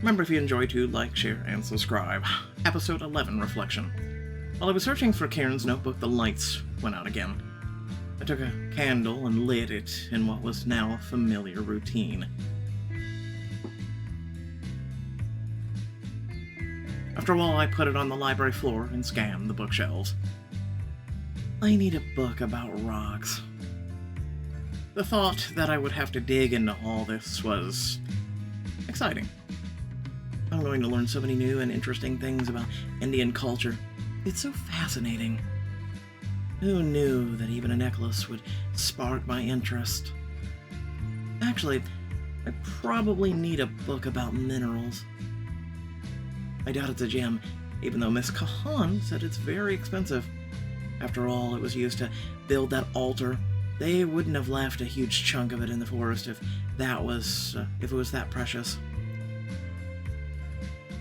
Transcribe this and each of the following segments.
Remember, if you enjoy, to like, share, and subscribe. Episode 11, Reflection. While I was searching for Kieran's notebook, the lights went out again. I took a candle and lit it in what was now a familiar routine. After a while, I put it on the library floor and scanned the bookshelves. I need a book about rocks. The thought that I would have to dig into all this was exciting. I'm going to learn so many new and interesting things about Indian culture. It's so fascinating. Who knew that even a necklace would spark my interest? Actually, I probably need a book about minerals. I doubt it's a gem, even though Miss Kahan said it's very expensive. After all, it was used to build that altar. They wouldn't have left a huge chunk of it in the forest if it was that precious.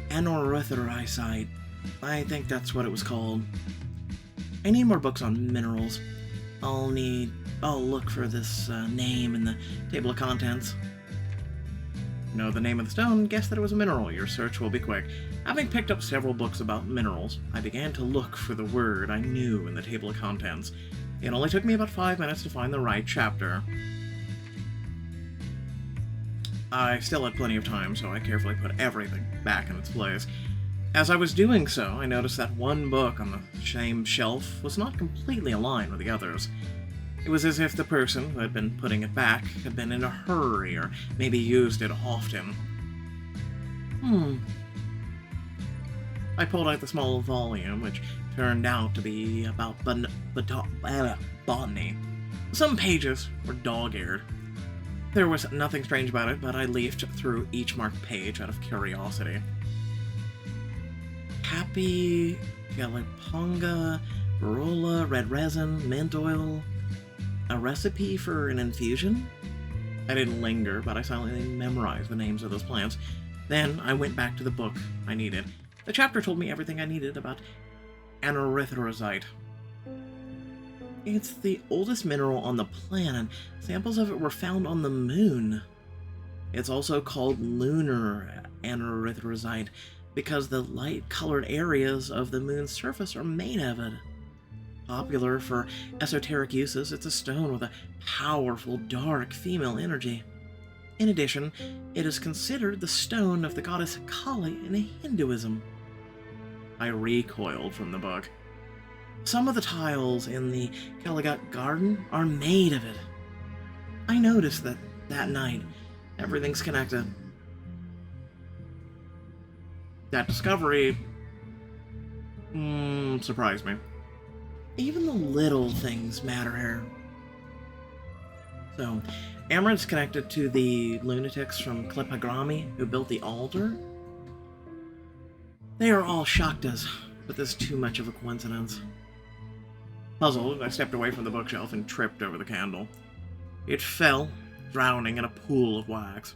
Anorithorite. I think that's what it was called. I need more books on minerals. I'll look for this name in the table of contents. Know the name of the stone, guess that it was a mineral. Your search will be quick. Having picked up several books about minerals, I began to look for the word I knew in the table of contents. It only took me about 5 minutes to find the right chapter. I still had plenty of time, so I carefully put everything back in its place. As I was doing so, I noticed that one book on the same shelf was not completely aligned with the others. It was as if the person who had been putting it back had been in a hurry, or maybe used it often. I pulled out the small volume, which turned out to be about botany. Some pages were dog-eared. There was nothing strange about it, but I leafed through each marked page out of curiosity. Happy, Galiponga, Varrola, red resin, mint oil. A recipe for an infusion? I didn't linger, but I silently memorized the names of those plants. Then I went back to the book I needed. The chapter told me everything I needed about anorithorite. It's the oldest mineral on the planet. Samples of it were found on the moon. It's also called lunar anorithorite because the light-colored areas of the moon's surface are made of it. Popular for esoteric uses, it's a stone with a powerful, dark female energy. In addition, it is considered the stone of the goddess Kali in Hinduism. I recoiled from the book. Some of the tiles in the Kaligat garden are made of it. I noticed that night. Everything's connected. That discovery surprised me. Even the little things matter here. So, Amaranth's connected to the lunatics from Klipagrami who built the altar. They are all Shaktas, but this is too much of a coincidence. Puzzled, I stepped away from the bookshelf and tripped over the candle. It fell, drowning in a pool of wax.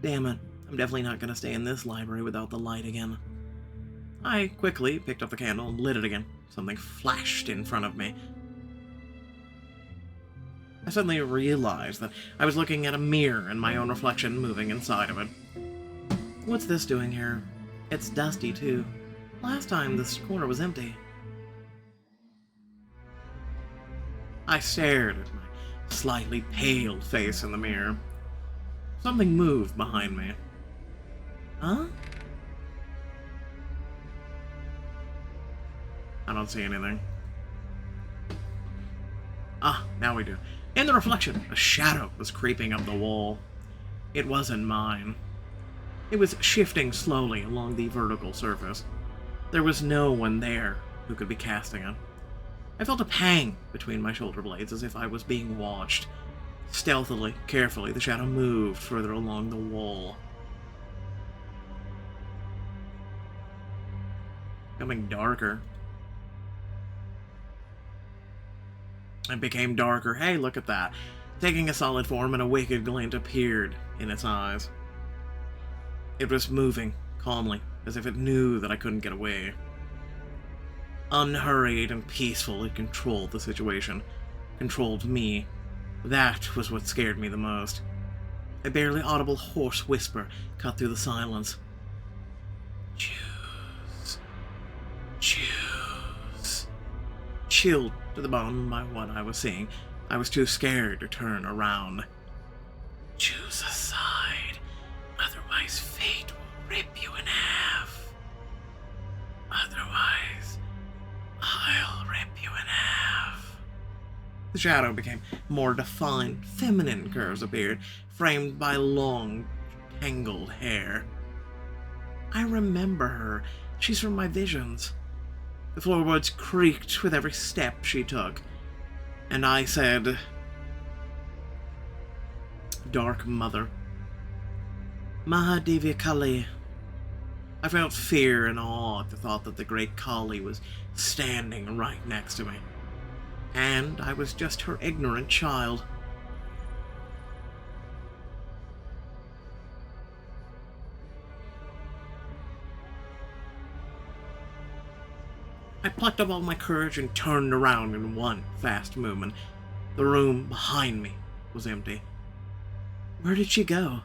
Damn it, I'm definitely not going to stay in this library without the light again. I quickly picked up the candle and lit it again. Something flashed in front of me. I suddenly realized that I was looking at a mirror and my own reflection moving inside of it. What's this doing here? It's dusty, too. Last time this corner was empty. I stared at my slightly pale face in the mirror. Something moved behind me. Huh? I don't see anything. Ah, now we do. In the reflection, a shadow was creeping up the wall. It wasn't mine. It was shifting slowly along the vertical surface. There was no one there who could be casting it. I felt a pang between my shoulder blades as if I was being watched. Stealthily, carefully, the shadow moved further along the wall. Becoming darker. It became darker. Hey, look at that. Taking a solid form, and a wicked glint appeared in its eyes. It was moving, calmly, as if it knew that I couldn't get away. Unhurried and peaceful, it controlled the situation. Controlled me. That was what scared me the most. A barely audible hoarse whisper cut through the silence. Choose. Choose. Chilled to the bone by what I was seeing, I was too scared to turn around. Choose a side, otherwise fate will rip you in half. Otherwise, I'll rip you in half. The shadow became more defined. Feminine curves appeared, framed by long, tangled hair. I remember her. She's from my visions. The floorboards creaked with every step she took, and I said, Dark Mother. Mahadevi Kali. I felt fear and awe at the thought that the great Kali was standing right next to me. And I was just her ignorant child. I plucked up all my courage and turned around in one fast movement. The room behind me was empty. Where did she go?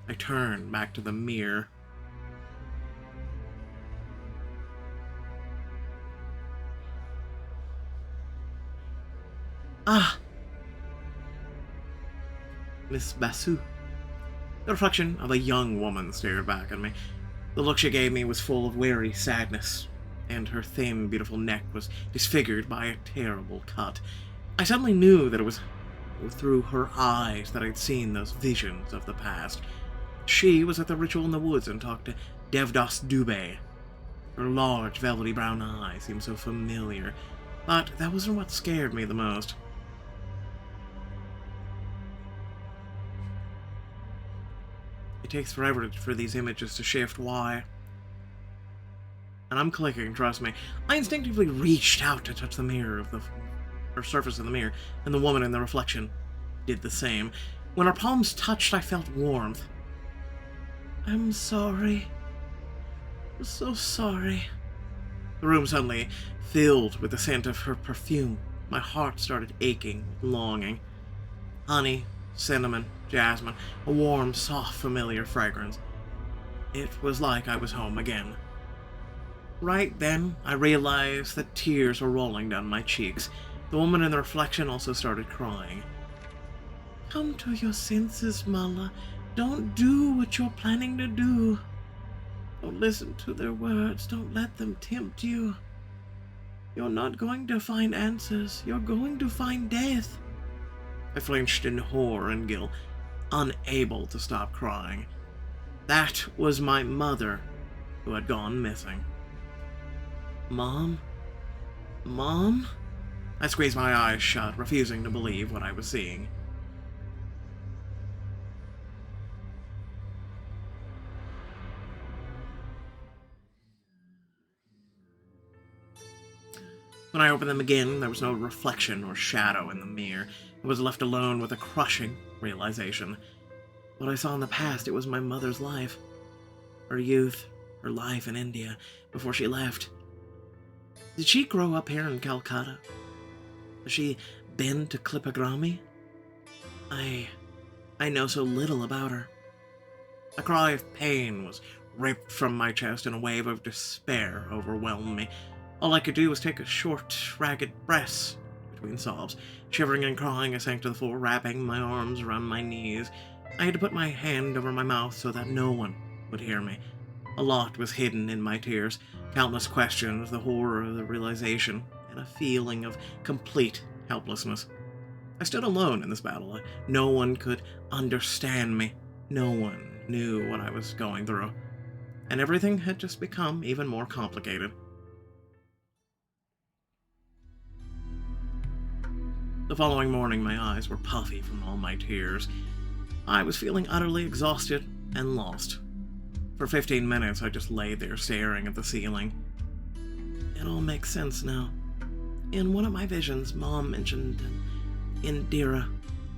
I turned back to the mirror. Ah! Miss Basu. The reflection of a young woman stared back at me. The look she gave me was full of weary sadness, and her thin, beautiful neck was disfigured by a terrible cut. I suddenly knew that it was through her eyes that I'd seen those visions of the past. She was at the ritual in the woods and talked to Devdas Dubé. Her large, velvety brown eyes seemed so familiar, but that wasn't what scared me the most. It takes forever for these images to shift. Why? And I'm clicking, trust me. I instinctively reached out to touch the mirror or surface of the mirror, and the woman in the reflection did the same. When our palms touched, I felt warmth. I'm sorry. I'm so sorry. The room suddenly filled with the scent of her perfume. My heart started aching with longing. Honey, cinnamon, jasmine, a warm, soft, familiar fragrance. It was like I was home again. Right then, I realized that tears were rolling down my cheeks. The woman in the reflection also started crying. Come to your senses, Mala. Don't do what you're planning to do. Don't listen to their words. Don't let them tempt you. You're not going to find answers. You're going to find death. I flinched in horror and guilt, unable to stop crying. That was my mother who had gone missing. Mom? Mom? I squeezed my eyes shut, refusing to believe what I was seeing. When I opened them again, there was no reflection or shadow in the mirror. I was left alone with a crushing realization. What I saw in the past, it was my mother's life. Her youth, her life in India, before she left. Did she grow up here in Calcutta? Has she been to Klipagrami? I know so little about her. A cry of pain was ripped from my chest and a wave of despair overwhelmed me. All I could do was take a short, ragged breath between sobs. Shivering and crying, I sank to the floor, wrapping my arms around my knees. I had to put my hand over my mouth so that no one would hear me. A lot was hidden in my tears. Countless questions, the horror of the realization, and a feeling of complete helplessness. I stood alone in this battle. No one could understand me. No one knew what I was going through. And everything had just become even more complicated. The following morning, my eyes were puffy from all my tears. I was feeling utterly exhausted and lost. For 15 minutes, I just lay there staring at the ceiling. It all makes sense now. In one of my visions, Mom mentioned Indira.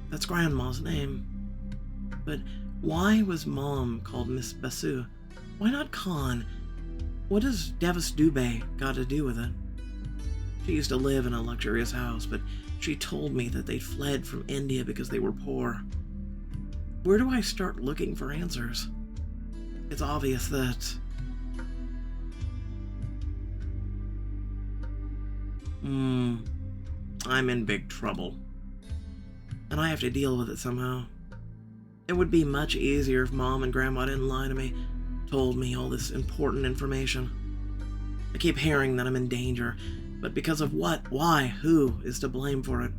That's Grandma's name. But why was Mom called Miss Basu? Why not Khan? What does Devdas Dubé got to do with it? She used to live in a luxurious house, but she told me that they fled from India because they were poor. Where do I start looking for answers? It's obvious that... I'm in big trouble. And I have to deal with it somehow. It would be much easier if Mom and Grandma didn't lie to me, told me all this important information. I keep hearing that I'm in danger, but because of what, why, who is to blame for it?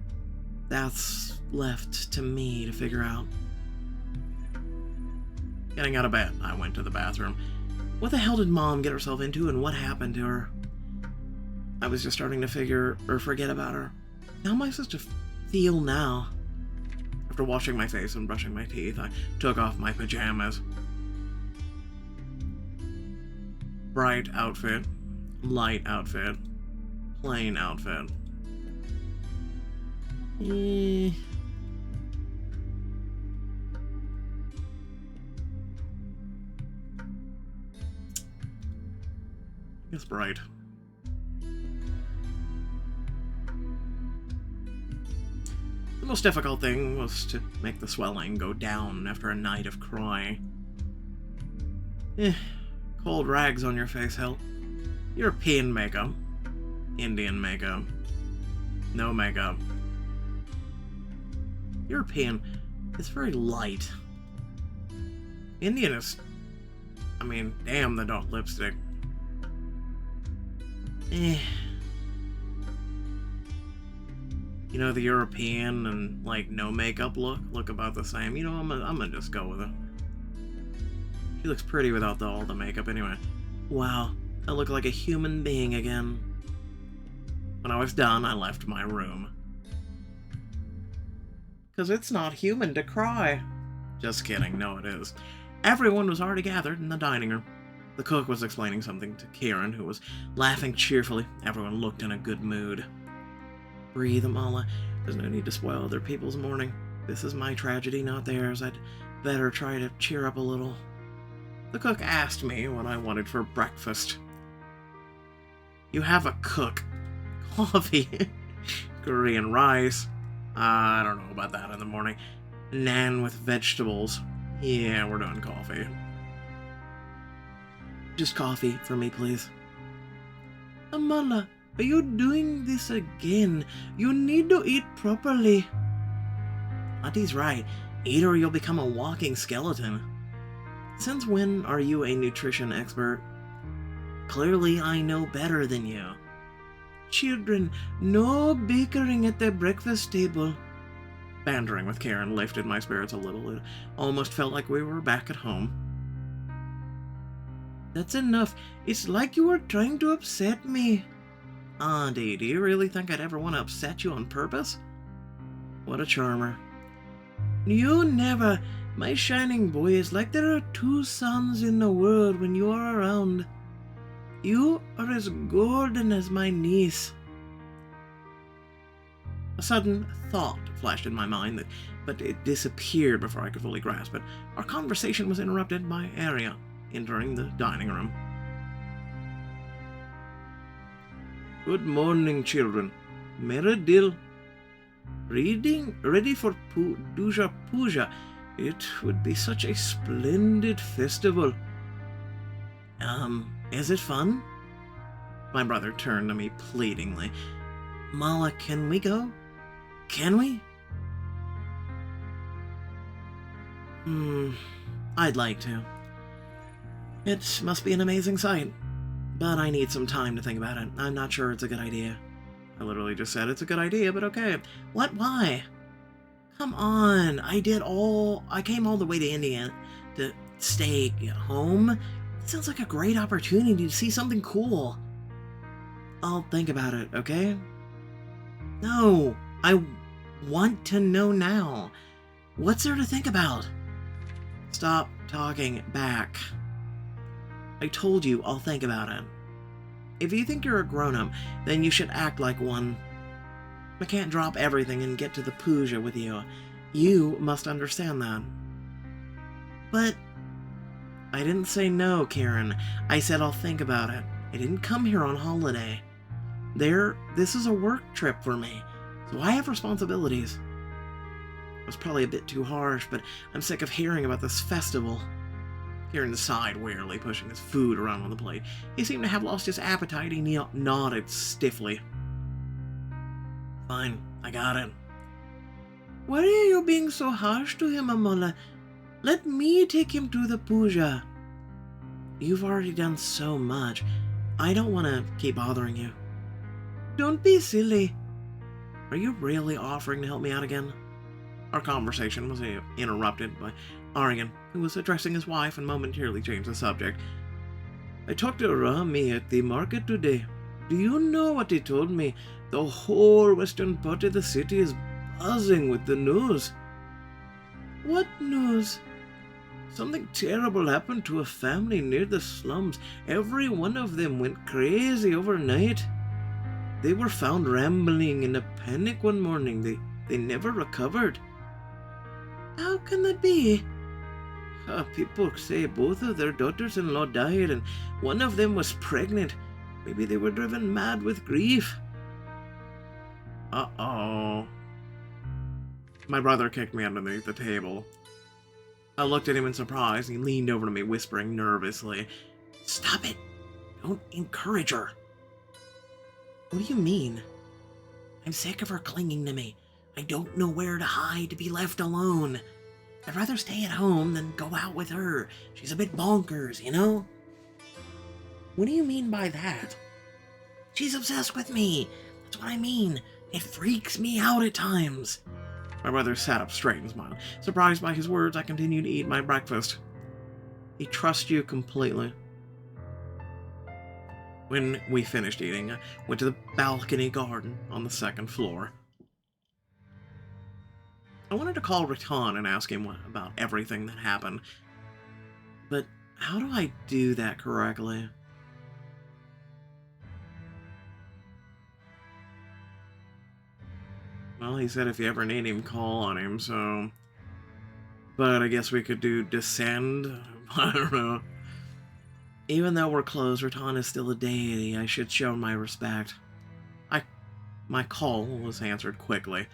That's left to me to figure out. Getting out of bed, I went to the bathroom. What the hell did Mom get herself into, and what happened to her? I was just starting to forget about her. How am I supposed to feel now? After washing my face and brushing my teeth, I took off my pajamas. Bright outfit, light outfit, plain outfit. It's bright. The most difficult thing was to make the swelling go down after a night of crying. Cold rags on your face help. European makeup. Indian makeup. No makeup. European is very light. Indian is... I mean, damn the dark lipstick. You know, the European and, like, no makeup look about the same. You know, I'm gonna just go with it. She looks pretty without all the makeup anyway. Wow, I look like a human being again. When I was done, I left my room. 'Cause it's not human to cry. Just kidding, no it is. Everyone was already gathered in the dining room. The cook was explaining something to Kieran, who was laughing cheerfully. Everyone looked in a good mood. Breathe, Amala. There's no need to spoil other people's morning. This is my tragedy, not theirs. I'd better try to cheer up a little. The cook asked me what I wanted for breakfast. You have a cook. Coffee. Korean rice. I don't know about that in the morning. Naan with vegetables. Yeah, we're doing coffee. Just coffee for me, please. Amala, are you doing this again? You need to eat properly. Auntie's right. Eat or you'll become a walking skeleton. Since when are you a nutrition expert? Clearly I know better than you. Children, no bickering at the breakfast table. Bantering with Karen lifted my spirits a little. It almost felt like we were back at home. That's enough. It's like you were trying to upset me. Auntie, do you really think I'd ever want to upset you on purpose? What a charmer. You never. My shining boy, is like there are two suns in the world when you are around. You are as golden as my niece. A sudden thought flashed in my mind, but it disappeared before I could fully grasp it. Our conversation was interrupted by Arya entering the dining room. Good morning, children. Meredil. Ready for Duja Puja. It would be such a splendid festival. Is it fun? My brother turned to me pleadingly. Mala, can we go? Can we? I'd like to. It must be an amazing sight. But I need some time to think about it. I'm not sure it's a good idea. I literally just said it's a good idea, but okay. What? Why? Come on. I came all the way to India to stay home. It sounds like a great opportunity to see something cool. I'll think about it, okay? No, I want to know now. What's there to think about? Stop talking back. I told you I'll think about it. If you think you're a grown-up, then you should act like one. I can't drop everything and get to the puja with you. You must understand that. But I didn't say no, Karen. I said I'll think about it. I didn't come here on holiday. This is a work trip for me, so I have responsibilities. was probably a bit too harsh, but I'm sick of hearing about this festival. Kieran sighed wearily, pushing his food around on the plate. He seemed to have lost his appetite. He nodded stiffly. Fine, I got it. Why are you being so harsh to him, Amola? Let me take him to the puja. You've already done so much. I don't want to keep bothering you. Don't be silly. Are you really offering to help me out again? Our conversation was interrupted by Aryan, who was addressing his wife and momentarily changed the subject. I talked to Rami at the market today. Do you know what he told me? The whole western part of the city is buzzing with the news. What news? Something terrible happened to a family near the slums. Every one of them went crazy overnight. They were found rambling in a panic one morning. They never recovered. How can that be? People say both of their daughters-in-law died and one of them was pregnant. Maybe they were driven mad with grief. Uh-oh. My brother kicked me underneath the table. I looked at him in surprise and he leaned over to me, whispering nervously, Stop it! Don't encourage her! What do you mean? I'm sick of her clinging to me. I don't know where to hide to be left alone. I'd rather stay at home than go out with her. She's a bit bonkers, you know? What do you mean by that? She's obsessed with me. That's what I mean. It freaks me out at times. My brother sat up straight and smiled. Surprised by his words, I continued to eat my breakfast. He trusts you completely. When we finished eating, I went to the balcony garden on the second floor. I wanted to call Rattan and ask him about everything that happened. But how do I do that correctly? Well, he said if you ever need him, call on him, so... But I guess we could do descend? I don't know. Even though we're close, Rattan is still a deity. I should show my respect. My call was answered quickly.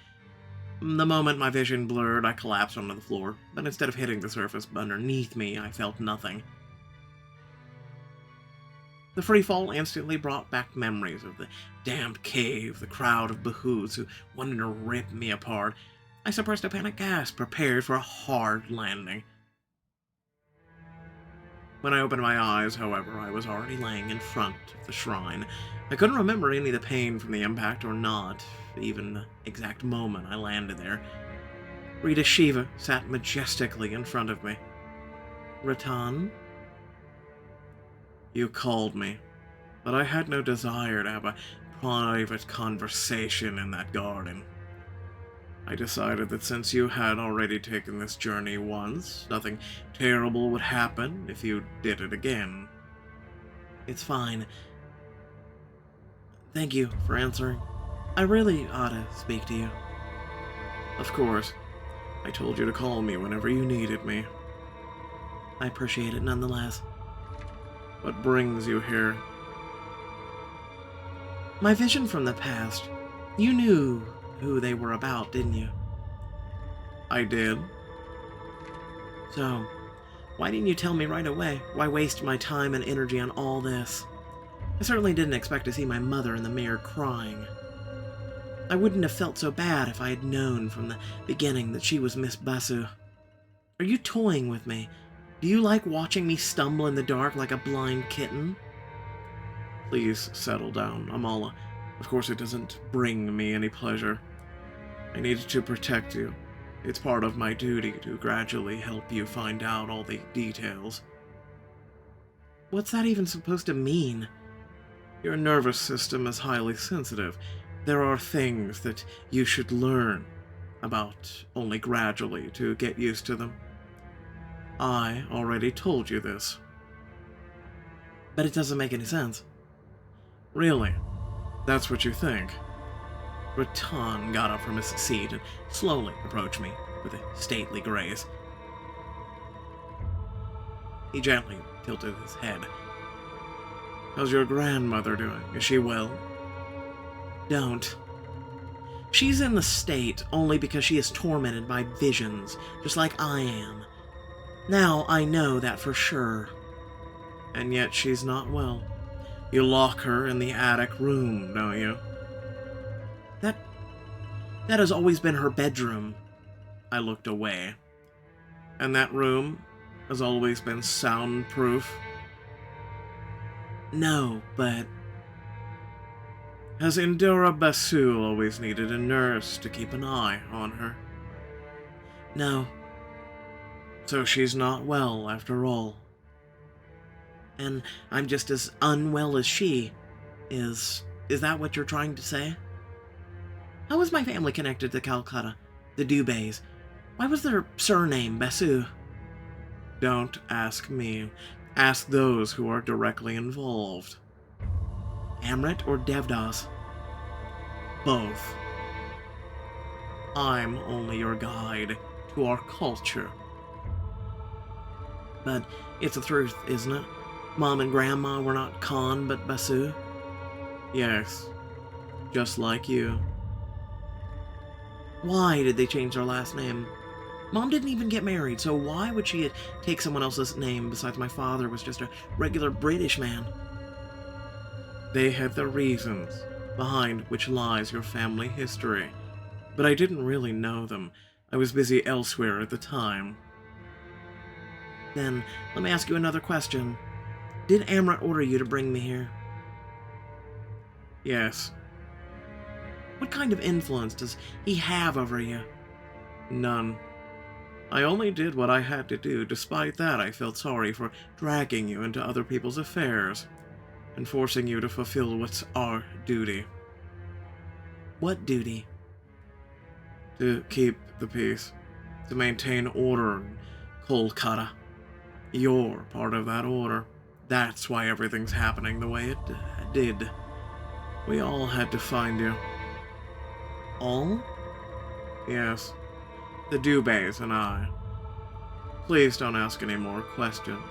The moment my vision blurred, I collapsed onto the floor, but instead of hitting the surface underneath me, I felt nothing. The freefall instantly brought back memories of the damned cave, the crowd of bahoots who wanted to rip me apart. I suppressed a panic gasp, prepared for a hard landing. When I opened my eyes, however, I was already laying in front of the shrine. I couldn't remember any of the pain from the impact or not, even the exact moment I landed there. Rita Shiva sat majestically in front of me. Rattan? You called me, but I had no desire to have a private conversation in that garden. I decided that since you had already taken this journey once, nothing terrible would happen if you did it again. It's fine. Thank you for answering. I really ought to speak to you. Of course. I told you to call me whenever you needed me. I appreciate it nonetheless. What brings you here? My vision from the past. You knew who they were about, didn't you? I did. So, why didn't you tell me right away? Why waste my time and energy on all this? I certainly didn't expect to see my mother in the mirror crying. I wouldn't have felt so bad if I had known from the beginning that she was Miss Basu. Are you toying with me? Do you like watching me stumble in the dark like a blind kitten? Please settle down, Amala. Of course it doesn't bring me any pleasure. I needed to protect you. It's part of my duty to gradually help you find out all the details. What's that even supposed to mean? Your nervous system is highly sensitive. There are things that you should learn about only gradually to get used to them. I already told you this. But it doesn't make any sense. Really? That's what you think? Rattan got up from his seat and slowly approached me with a stately grace. He gently tilted his head. How's your grandmother doing? Is she well? Don't. She's in the state only because she is tormented by visions, just like I am. Now I know that for sure. And yet she's not well. You lock her in the attic room, don't you? That has always been her bedroom. I looked away. And that room has always been soundproof? No, but... Has Indira Basul always needed a nurse to keep an eye on her? No. So she's not well, after all. And I'm just as unwell as she is. Is that what you're trying to say? How was my family connected to Calcutta? The Dubays? Why was their surname Basu? Don't ask me. Ask those who are directly involved. Amrit or Devdas? Both. I'm only your guide to our culture. But it's the truth, isn't it? Mom and Grandma were not Khan, but Basu? Yes. Just like you. Why did they change their last name? Mom didn't even get married, so why would she take someone else's name besides my father was just a regular British man? They had their reasons, behind which lies your family history, but I didn't really know them. I was busy elsewhere at the time. Then, let me ask you another question. Did Amrit order you to bring me here? Yes. What kind of influence does he have over you? None. I only did what I had to do. Despite that, I felt sorry for dragging you into other people's affairs and forcing you to fulfill what's our duty. What duty? To keep the peace. To maintain order in Kolkata. You're part of that order. That's why everything's happening the way it did. We all had to find you. All? Yes. The Dubays and I. Please don't ask any more questions.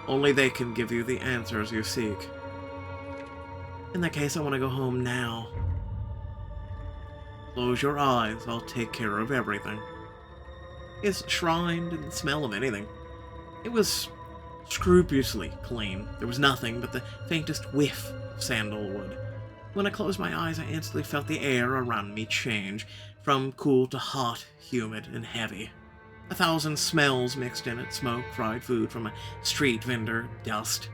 Only they can give you the answers you seek. In that case, I want to go home now. Close your eyes, I'll take care of everything. His shrine didn't smell of anything. It was scrupulously clean. There was nothing but the faintest whiff of sandalwood. When I closed my eyes, I instantly felt the air around me change, from cool to hot, humid, and heavy. 1,000 smells mixed in it: smoke, fried food from a street vendor, dust.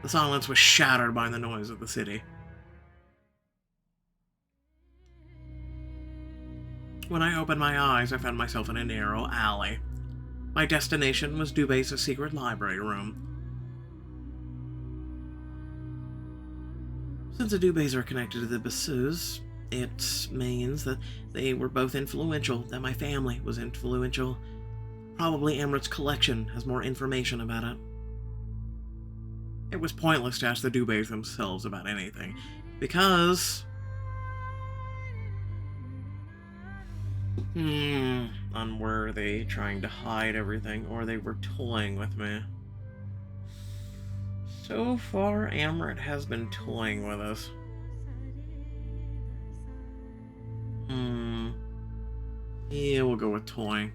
The silence was shattered by the noise of the city. When I opened my eyes, I found myself in a narrow alley. My destination was Dubé's secret library room. Since the Dubés are connected to the Basus, it means that they were both influential, that my family was influential. Probably Amrit's collection has more information about it. It was pointless to ask the Dubés themselves about anything, because... unworthy, trying to hide everything, or they were toying with me. So far, Amrit has been toying with us. Yeah, we'll go with toying.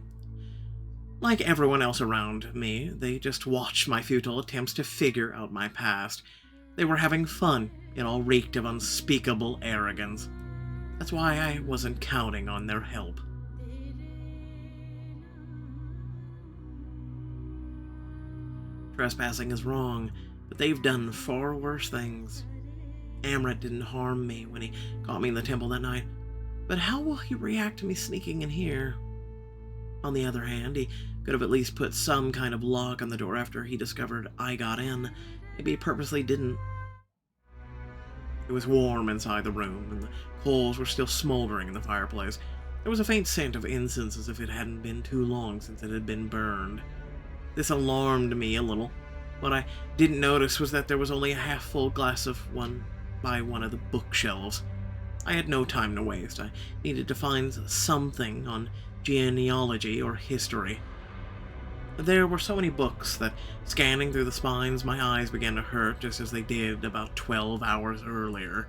Like everyone else around me, they just watched my futile attempts to figure out my past. They were having fun. It all reeked of unspeakable arrogance. That's why I wasn't counting on their help. Trespassing is wrong, but they've done far worse things. Amrit didn't harm me when he caught me in the temple that night, but how will he react to me sneaking in here? On the other hand, he could have at least put some kind of lock on the door after he discovered I got in. Maybe he purposely didn't. It was warm inside the room, and the coals were still smoldering in the fireplace. There was a faint scent of incense, as if it hadn't been too long since it had been burned. This alarmed me a little. What I didn't notice was that there was only a half-full glass of one by one of the bookshelves. I had no time to waste. I needed to find something on genealogy or history. There were so many books that, scanning through the spines, my eyes began to hurt just as they did about 12 hours earlier.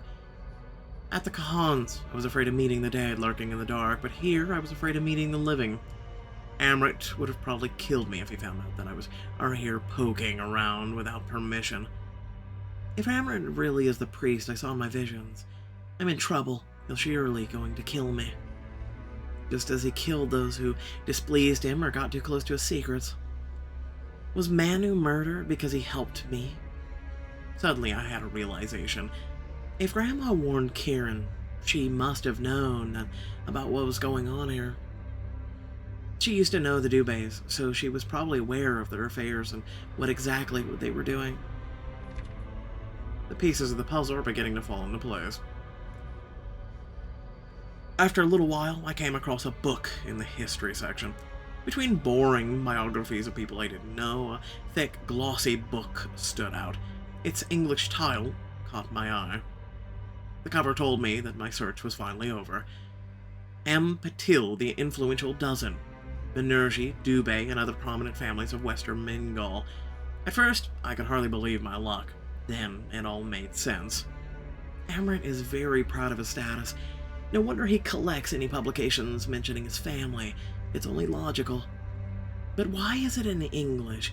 At the Kahans, I was afraid of meeting the dead lurking in the dark, but here I was afraid of meeting the living. Amrit would have probably killed me if he found out that I was here poking around without permission. If Amrit really is the priest I saw in my visions, I'm in trouble. He'll surely going to kill me. Just as he killed those who displeased him or got too close to his secrets. Was Manu murdered because he helped me? Suddenly I had a realization. If Grandma warned Kieran, she must have known about what was going on here. She used to know the Dubés, so she was probably aware of their affairs and what exactly they were doing. The pieces of the puzzle are beginning to fall into place. After a little while, I came across a book in the history section. Between boring biographies of people I didn't know, a thick, glossy book stood out. Its English title caught my eye. The cover told me that my search was finally over. M. Patil, the Influential Dozen. Banerjee, Dubé, and other prominent families of Western Bengal. At first, I could hardly believe my luck. Then, it all made sense. Amrit is very proud of his status. No wonder he collects any publications mentioning his family. It's only logical. But why is it in English?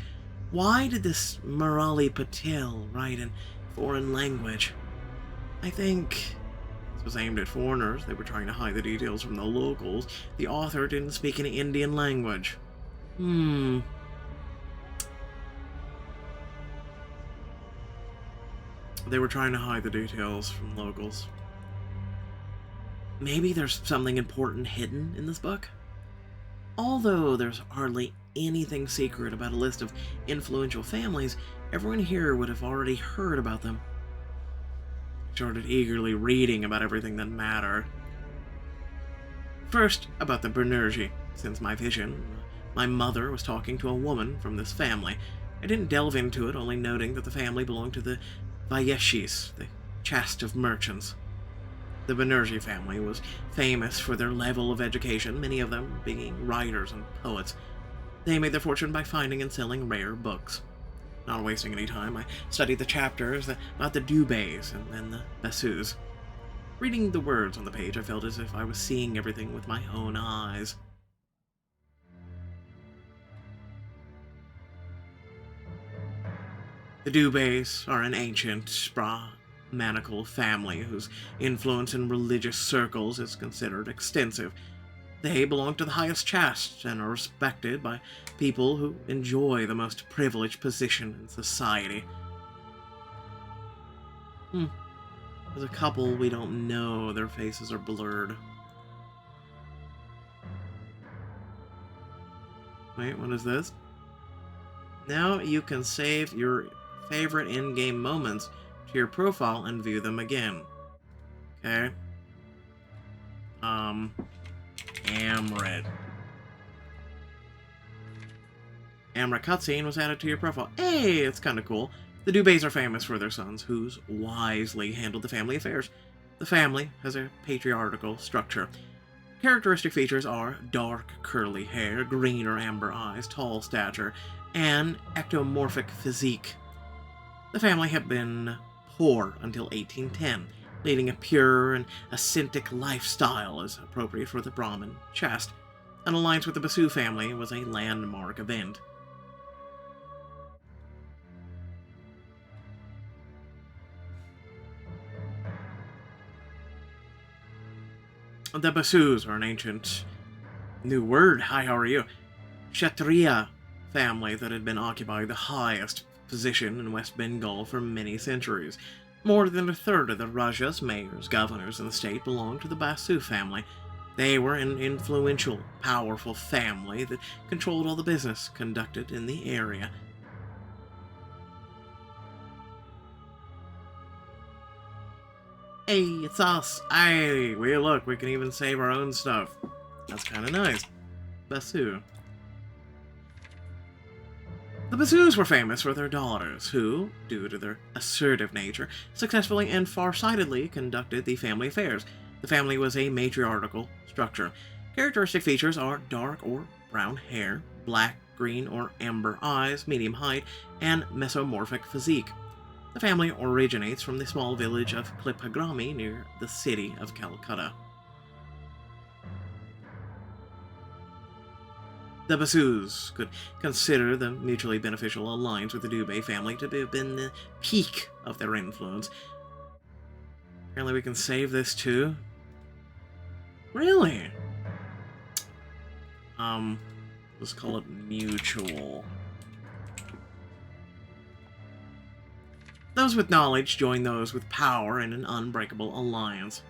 Why did this Murali Patil write in foreign language? I think this was aimed at foreigners. They were trying to hide the details from the locals. The author didn't speak any Indian language. They were trying to hide the details from locals. Maybe there's something important hidden in this book? Although there's hardly anything secret about a list of influential families, everyone here would have already heard about them. I started eagerly reading about everything that mattered. First, about the Banerjee. Since my vision, my mother was talking to a woman from this family. I didn't delve into it, only noting that the family belonged to the Vayeshis, the caste of merchants. The Banerjee family was famous for their level of education, many of them being writers and poets. They made their fortune by finding and selling rare books. Not wasting any time, I studied the chapters about the Dubés and then the Basus. Reading the words on the page, I felt as if I was seeing everything with my own eyes. The Dubés are an ancient Brahmanical family whose influence in religious circles is considered extensive. They belong to the highest caste and are respected by people who enjoy the most privileged position in society. There's a couple we don't know. Their faces are blurred. Wait, what is this? Now you can save your favorite in-game moments to your profile and view them again. Okay. Amrit. Amrit cutscene was added to your profile. Hey, it's kind of cool. The Dubés are famous for their sons, who's wisely handled the family affairs. The family has a patriarchal structure. Characteristic features are dark, curly hair, green or amber eyes, tall stature, and ectomorphic physique. The family had been poor until 1810, leading a pure and ascetic lifestyle as appropriate for the Brahmin caste. An alliance with the Basu family was a landmark event. The Basus are an ancient new word. Hi, how are you? Kshatriya family that had been occupying the highest position in West Bengal for many centuries. More than a third of the Rajas, mayors, governors in the state belonged to the Basu family. They were an influential, powerful family that controlled all the business conducted in the area. Hey, it's us. Hey, look, we can even save our own stuff. That's kind of nice. Basu. The Basus were famous for their daughters, who, due to their assertive nature, successfully and far-sightedly conducted the family affairs. The family was a matriarchal structure. Characteristic features are dark or brown hair, black, green, or amber eyes, medium height, and mesomorphic physique. The family originates from the small village of Clipagrami near the city of Calcutta. The Basus could consider the mutually beneficial alliance with the Dubé family to have been the peak of their influence. Apparently we can save this too. Really? Let's call it mutual. Those with knowledge join those with power in an unbreakable alliance.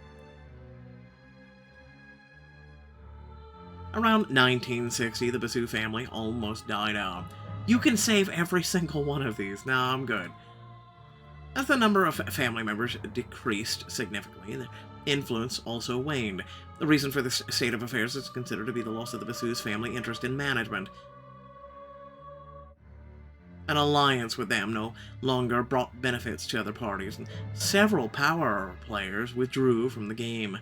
Around 1960, the Basu family almost died out. You can save every single one of these. No, I'm good. As the number of family members decreased significantly, their influence also waned. The reason for this state of affairs is considered to be the loss of the Basu's family interest in management. An alliance with them no longer brought benefits to other parties, and several power players withdrew from the game.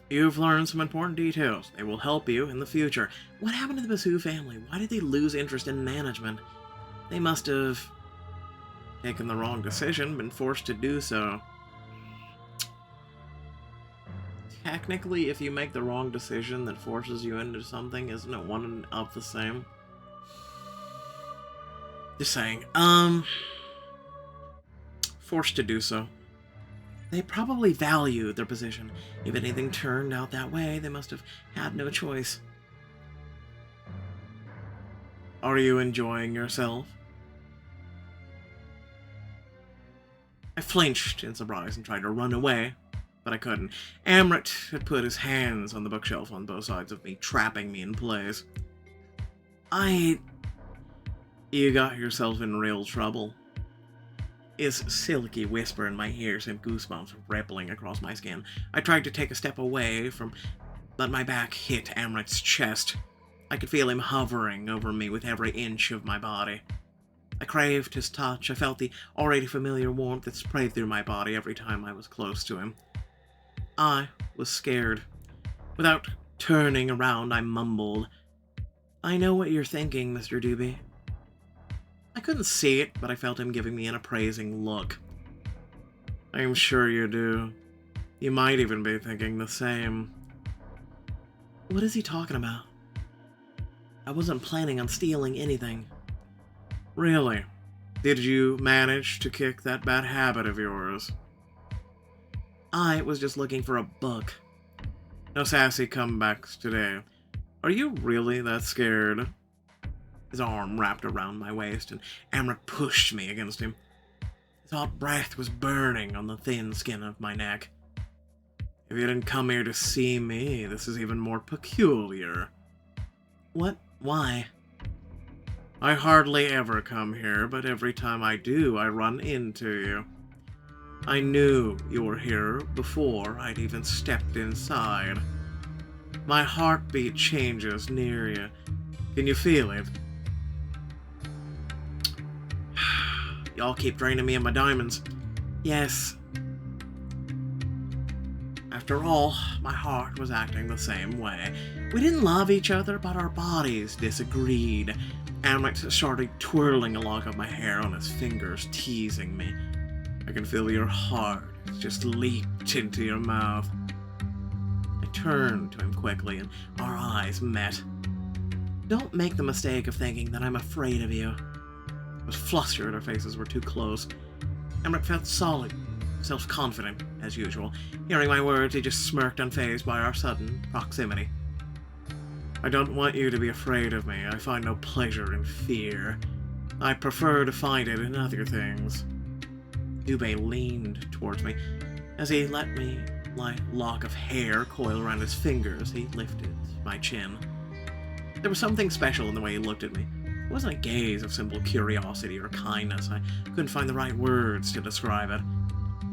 You've learned some important details. They will help you in the future. What happened to the Basu family? Why did they lose interest in management? They must have taken the wrong decision, been forced to do so. Technically, if you make the wrong decision that forces you into something, isn't it one and of the same? Just saying. Forced to do so. They probably valued their position. If anything turned out that way, they must have had no choice. Are you enjoying yourself? I flinched in surprise and tried to run away, but I couldn't. Amrit had put his hands on the bookshelf on both sides of me, trapping me in place. You got yourself in real trouble. His silky whisper in my ear sent goosebumps rippling across my skin. I tried to take a step away but my back hit Amrit's chest. I could feel him hovering over me with every inch of my body. I craved his touch. I felt the already familiar warmth that sprayed through my body every time I was close to him. I was scared. Without turning around, I mumbled, "I know what you're thinking, Mr. Dubé." I couldn't see it, but I felt him giving me an appraising look. I'm sure you do. You might even be thinking the same. What is he talking about? I wasn't planning on stealing anything. Really? Did you manage to kick that bad habit of yours? I was just looking for a book. No sassy comebacks today. Are you really that scared? His arm wrapped around my waist, and Amrit pushed me against him. His hot breath was burning on the thin skin of my neck. If you didn't come here to see me, this is even more peculiar. What? Why? I hardly ever come here, but every time I do, I run into you. I knew you were here before I'd even stepped inside. My heartbeat changes near you. Can you feel it? Y'all keep draining me of my diamonds. Yes. After all, my heart was acting the same way. We didn't love each other, but our bodies disagreed. Amrit started twirling a lock of my hair on his fingers, teasing me. I can feel your heart just leaped into your mouth. I turned to him quickly, and our eyes met. Don't make the mistake of thinking that I'm afraid of you. I was flustered, our faces were too close. Amrit felt solid, self-confident, as usual. Hearing my words, he just smirked, unfazed by our sudden proximity. I don't want you to be afraid of me. I find no pleasure in fear. I prefer to find it in other things. Dubé leaned towards me. As he let my lock of hair coil around his fingers, he lifted my chin. There was something special in the way he looked at me. It wasn't a gaze of simple curiosity or kindness. I couldn't find the right words to describe it.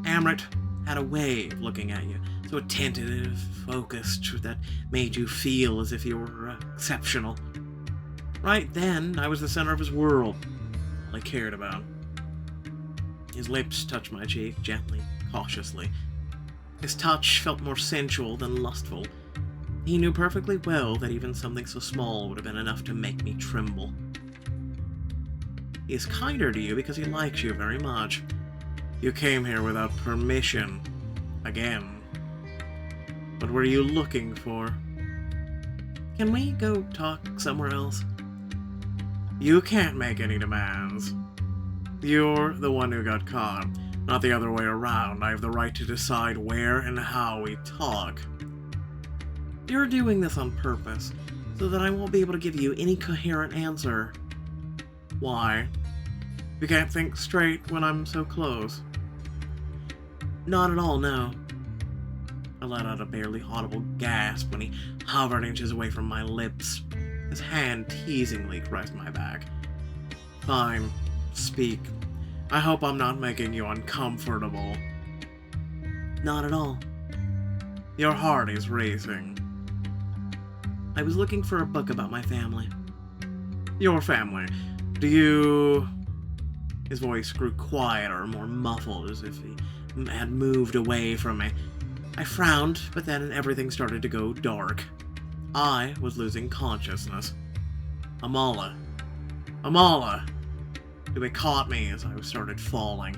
Amrit had a way of looking at you, so attentive, focused, that made you feel as if you were exceptional. Right then, I was the center of his world, all I cared about. His lips touched my cheek, gently, cautiously. His touch felt more sensual than lustful. He knew perfectly well that even something so small would have been enough to make me tremble. He is kinder to you because he likes you very much. You came here without permission. Again. What were you looking for? Can we go talk somewhere else? You can't make any demands. You're the one who got caught, not the other way around. I have the right to decide where and how we talk. You're doing this on purpose, so that I won't be able to give you any coherent answer. Why? You can't think straight when I'm so close. Not at all, no. I let out a barely audible gasp when he hovered inches away from my lips. His hand teasingly caressed my back. Fine, speak. I hope I'm not making you uncomfortable. Not at all. Your heart is racing. I was looking for a book about my family. Your family. Do you... His voice grew quieter, more muffled, as if he had moved away from me. I frowned, but then everything started to go dark. I was losing consciousness. Amala. Amala! They caught me as I started falling.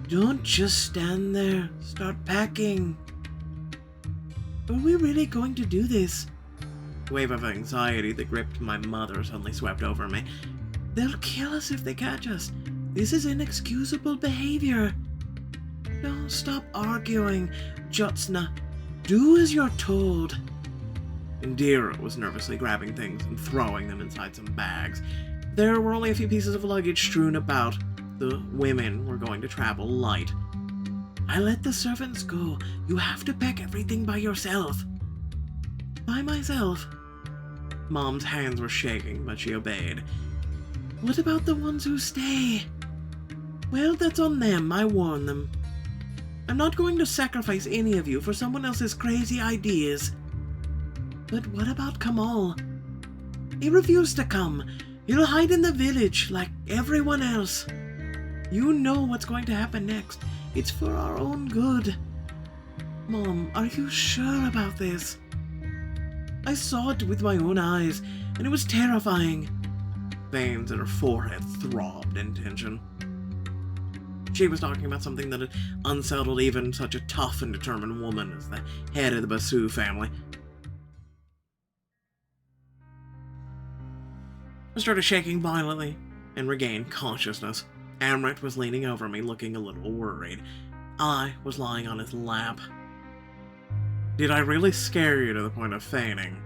Don't just stand there. Start packing. Are we really going to do this? The wave of anxiety that gripped my mother suddenly swept over me. They'll kill us if they catch us. This is inexcusable behavior. Don't stop arguing, Jyotsna. Do as you're told. Indira was nervously grabbing things and throwing them inside some bags. There were only a few pieces of luggage strewn about. The women were going to travel light. I let the servants go. You have to pack everything by yourself. By myself? Mom's hands were shaking, but she obeyed. What about the ones who stay? Well, that's on them. I warn them. I'm not going to sacrifice any of you for someone else's crazy ideas. But what about Kamal? He refused to come. He'll hide in the village like everyone else. You know what's going to happen next. It's for our own good. Mom, are you sure about this? I saw it with my own eyes, and it was terrifying. Veins in her forehead throbbed in tension. She was talking about something that had unsettled even such a tough and determined woman as the head of the Basu family. I started shaking violently and regained consciousness. Amrit was leaning over me, looking a little worried. I was lying on his lap. Did I really scare you to the point of fainting?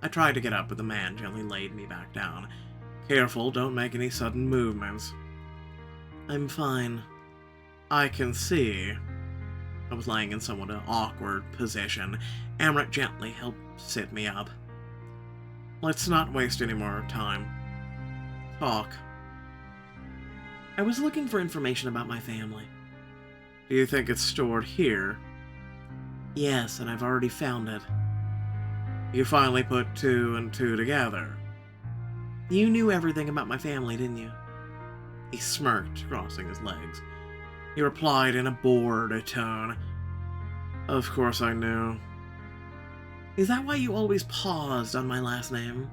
I tried to get up, but the man gently laid me back down. Careful, don't make any sudden movements. I'm fine. I can see. I was lying in somewhat an awkward position. Amrit gently helped sit me up. Let's not waste any more time. Talk. I was looking for information about my family. Do you think it's stored here? Yes, and I've already found it. You finally put 2 and 2 together. You knew everything about my family, didn't you? He smirked, crossing his legs. He replied in a bored tone. Of course I knew. Is that why you always paused on my last name?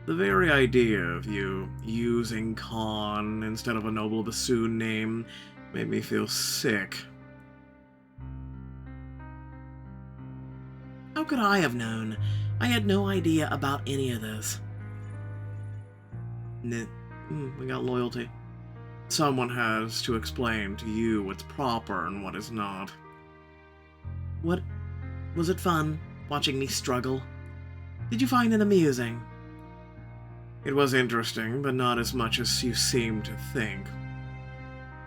The very idea of you using Khan instead of a noble bassoon name made me feel sick. How could I have known? I had no idea about any of this. We got loyalty. Someone has to explain to you what's proper and what is not. What? Was it fun, watching me struggle? Did you find it amusing? It was interesting, but not as much as you seem to think.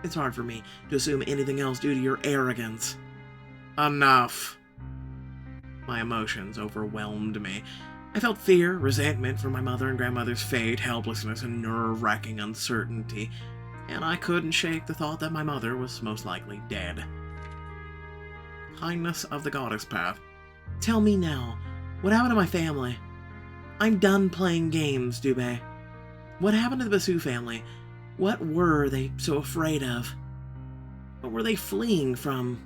It's hard for me to assume anything else due to your arrogance. Enough. My emotions overwhelmed me. I felt fear, resentment for my mother and grandmother's fate, helplessness, and nerve-wracking uncertainty, and I couldn't shake the thought that my mother was most likely dead. Kindness of the goddess path. Tell me now, what happened to my family? I'm done playing games, Dubé. What happened to the Basu family? What were they so afraid of? What were they fleeing from?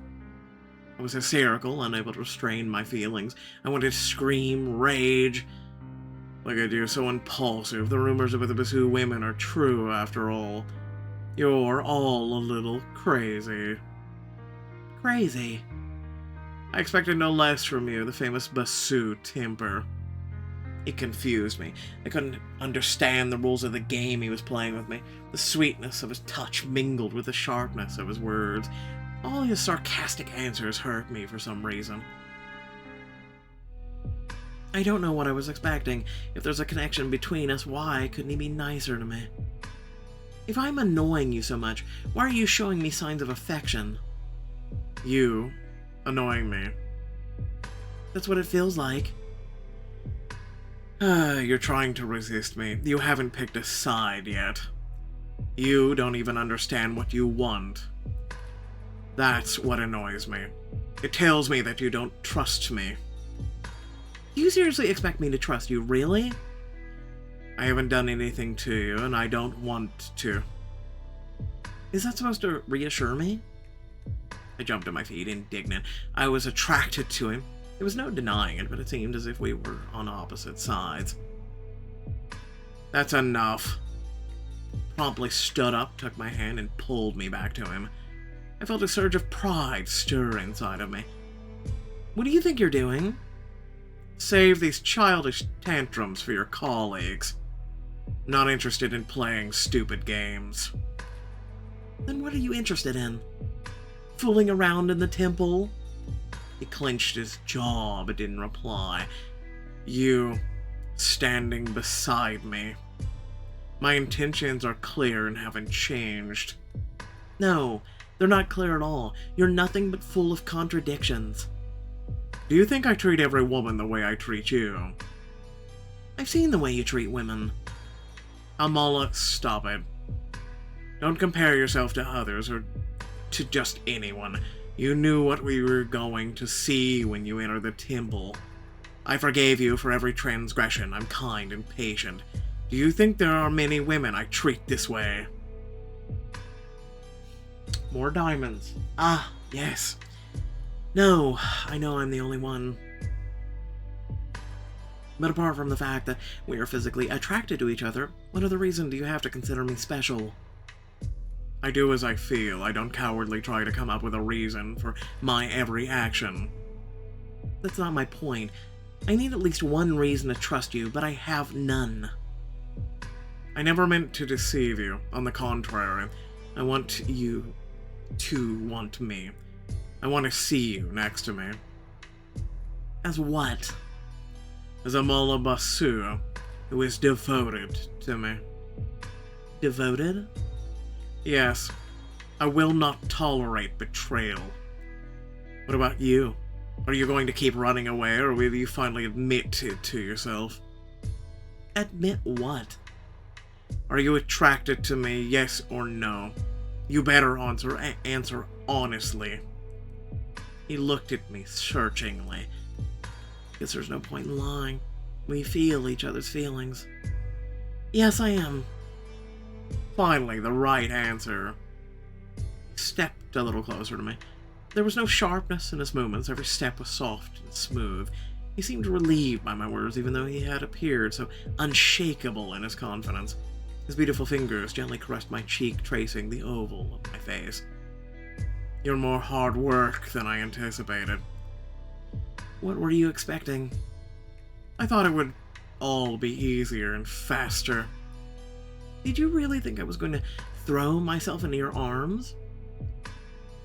I was hysterical, unable to restrain my feelings. I wanted to scream, rage. Look at you, so impulsive. The rumors about the Basu women are true, after all. You're all a little crazy. Crazy? I expected no less from you, the famous Basu temper. It confused me. I couldn't understand the rules of the game he was playing with me. The sweetness of his touch mingled with the sharpness of his words. All his sarcastic answers hurt me for some reason. I don't know what I was expecting. If there's a connection between us, why couldn't he be nicer to me? If I'm annoying you so much, why are you showing me signs of affection? You annoying me. That's what it feels like. You're trying to resist me. You haven't picked a side yet. You don't even understand what you want. That's what annoys me. It tells me that you don't trust me. Do you seriously expect me to trust you, really? I haven't done anything to you, and I don't want to. Is that supposed to reassure me? I jumped to my feet, indignant. I was attracted to him. There was no denying it, but it seemed as if we were on opposite sides. That's enough. Promptly stood up, took my hand, and pulled me back to him. I felt a surge of pride stir inside of me. What do you think you're doing? Save these childish tantrums for your colleagues. Not interested in playing stupid games. Then what are you interested in? Fooling around in the temple? He clenched his jaw but didn't reply. You, standing beside me. My intentions are clear and haven't changed. No, they're not clear at all. You're nothing but full of contradictions. Do you think I treat every woman the way I treat you? I've seen the way you treat women. Amala, stop it. Don't compare yourself to others or to just anyone. You knew what we were going to see when you entered the temple. I forgave you for every transgression. I'm kind and patient. Do you think there are many women I treat this way? More diamonds. Ah, yes. No, I know I'm the only one. But apart from the fact that we are physically attracted to each other, what other reason do you have to consider me special? I do as I feel. I don't cowardly try to come up with a reason for my every action. That's not my point. I need at least one reason to trust you, but I have none. I never meant to deceive you. On the contrary, I want you to want me. I want to see you next to me. As what? As a Mullah Basu who is devoted to me. Devoted? Yes, I will not tolerate betrayal. What about you? Are you going to keep running away, or will you finally admit it to yourself? Admit what? Are you attracted to me, yes or no? You better answer honestly. He looked at me searchingly. Guess there's no point in lying. We feel each other's feelings. Yes, I am. Finally, the right answer. He stepped a little closer to me. There was no sharpness in his movements. Every step was soft and smooth. He seemed relieved by my words, even though he had appeared so unshakable in his confidence. His beautiful fingers gently caressed my cheek, tracing the oval of my face. You're more hard work than I anticipated. What were you expecting? I thought it would all be easier and faster. Did you really think I was going to throw myself into your arms?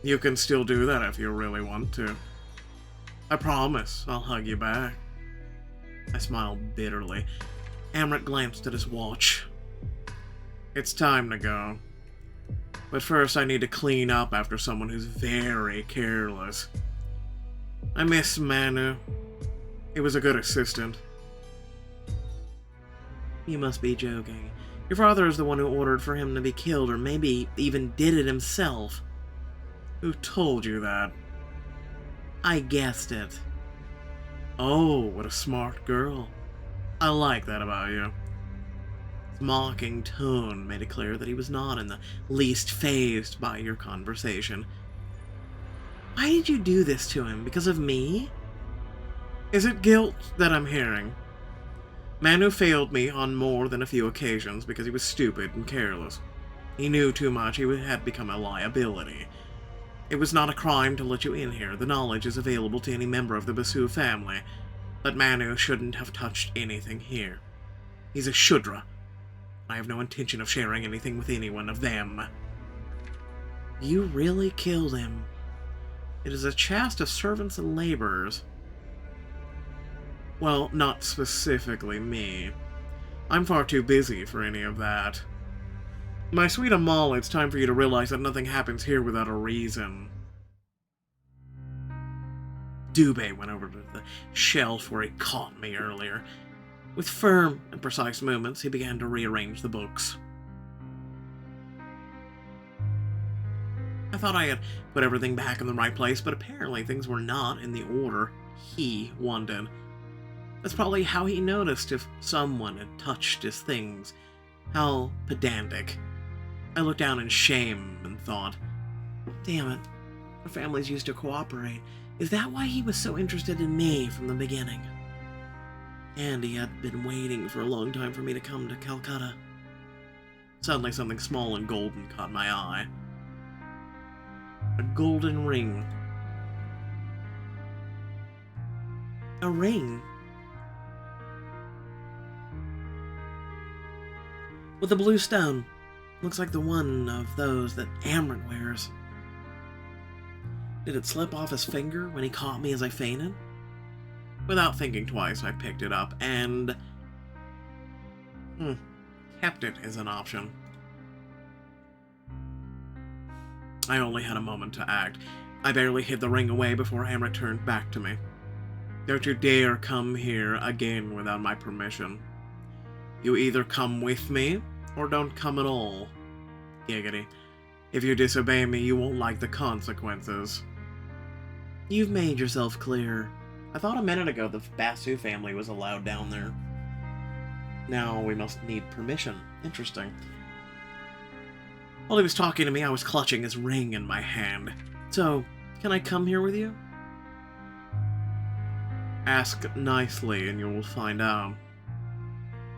You can still do that if you really want to. I promise I'll hug you back. I smiled bitterly. Amrit glanced at his watch. It's time to go. But first I need to clean up after someone who's very careless. I miss Manu. He was a good assistant. You must be joking. Your father is the one who ordered for him to be killed, or maybe even did it himself. Who told you that? I guessed it. Oh, what a smart girl. I like that about you. His mocking tone made it clear that he was not in the least fazed by your conversation. Why did you do this to him? Because of me? Is it guilt that I'm hearing? Manu failed me on more than a few occasions because he was stupid and careless. He knew too much, he had become a liability. It was not a crime to let you in here. The knowledge is available to any member of the Basu family. But Manu shouldn't have touched anything here. He's a Shudra. I have no intention of sharing anything with anyone of them. You really killed him. It is a chast of servants and laborers. Well, not specifically me. I'm far too busy for any of that. My sweet Amal, it's time for you to realize that nothing happens here without a reason. Dubé went over to the shelf where he caught me earlier. With firm and precise movements, he began to rearrange the books. I thought I had put everything back in the right place, but apparently things were not in the order he wanted. That's probably how he noticed if someone had touched his things. How pedantic. I looked down in shame and thought, damn it, our families used to cooperate. Is that why he was so interested in me from the beginning? And he had been waiting for a long time for me to come to Calcutta. Suddenly something small and golden caught my eye. A golden ring. A ring? With a blue stone. Looks like the one of those that Amrit wears. Did it slip off his finger when he caught me as I fainted? Without thinking twice, I picked it up and... kept it as an option. I only had a moment to act. I barely hid the ring away before Amrit turned back to me. Don't you dare come here again without my permission. You either come with me, or don't come at all. Giggity. If you disobey me, you won't like the consequences. You've made yourself clear. I thought a minute ago the Basu family was allowed down there. Now we must need permission. Interesting. While he was talking to me, I was clutching his ring in my hand. So, can I come here with you? Ask nicely and you will find out.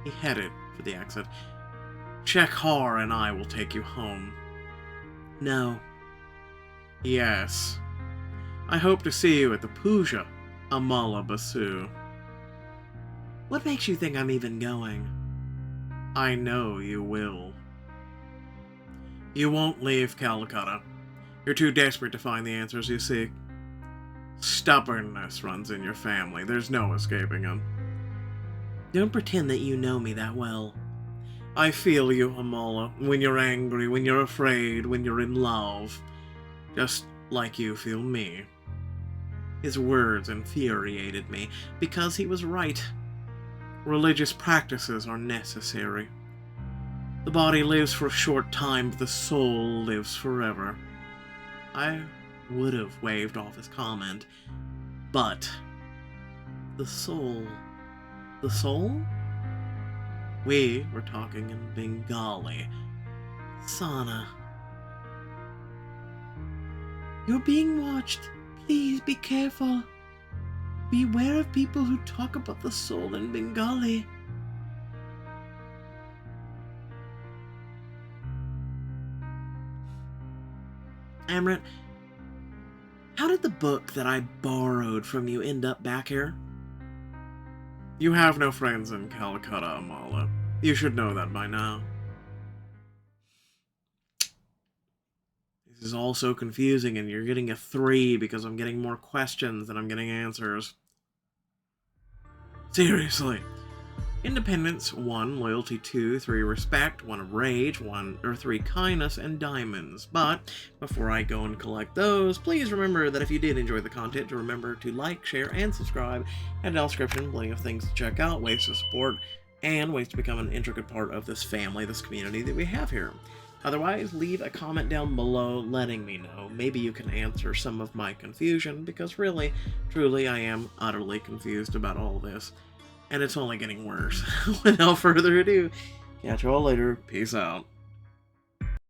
He headed for the exit. Shekhar and I will take you home. No. Yes. I hope to see you at the puja, Amala Basu. What makes you think I'm even going? I know you will. You won't leave Calcutta. You're too desperate to find the answers you seek. Stubbornness runs in your family. There's no escaping them. Don't pretend that you know me that well. I feel you, Amala, when you're angry, when you're afraid, when you're in love. Just like you feel me. His words infuriated me, because he was right. Religious practices are necessary. The body lives for a short time, but the soul lives forever. I would have waved off his comment, but the soul... The soul? We were talking in Bengali. Sana. You're being watched. Please be careful. Beware of people who talk about the soul in Bengali. Amrit, how did the book that I borrowed from you end up back here? You have no friends in Calcutta, Amala. You should know that by now. This is all so confusing, and you're getting a 3 because I'm getting more questions than I'm getting answers. Seriously. Independence, 1. Loyalty, 2. 3. Respect, 1. Rage, 3. Kindness, and diamonds. But, before I go and collect those, please remember that if you did enjoy the content, to remember to like, share, and subscribe. And in the description, plenty of things to check out, ways to support, and ways to become an intricate part of this family, this community that we have here. Otherwise, leave a comment down below letting me know. Maybe you can answer some of my confusion, because really, truly, I am utterly confused about all this. And it's only getting worse. Without further ado, Catch you all later. Peace out.